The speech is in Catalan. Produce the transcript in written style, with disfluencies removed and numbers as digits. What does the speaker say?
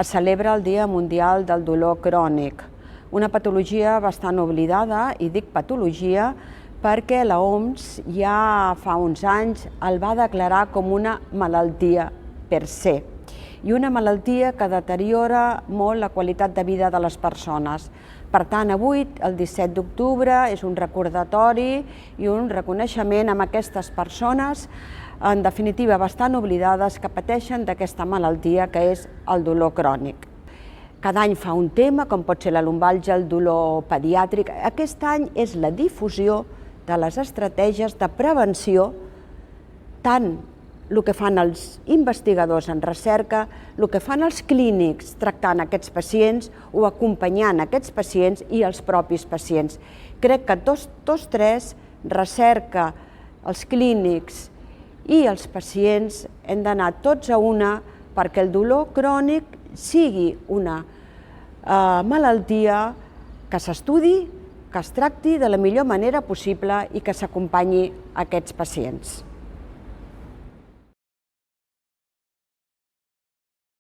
es celebra el Dia Mundial del Dolor Crònic, una patologia bastant oblidada, i dic patologia perquè l'OMS ja fa uns anys el va declarar com una malaltia per se, i una malaltia que deteriora molt la qualitat de vida de les persones. Per tant, avui, el 17 d'octubre, és un recordatori i un reconeixement a aquestes persones, en definitiva bastant oblidades, que pateixen d'aquesta malaltia que és el dolor crònic. Cada any fa un tema, com pot ser la lumbàlgia, el dolor pediàtric. Aquest any és la difusió de les estratègies de prevenció, tant el que fan els investigadors en recerca, el que fan els clínics tractant aquests pacients o acompanyant aquests pacients i els propis pacients. Crec que tots tres, recerca, els clínics i els pacients, hem d'anar tots a una perquè el dolor crònic sigui una malaltia que s'estudi, que es tracti de la millor manera possible i que s'acompanyi a aquests pacients.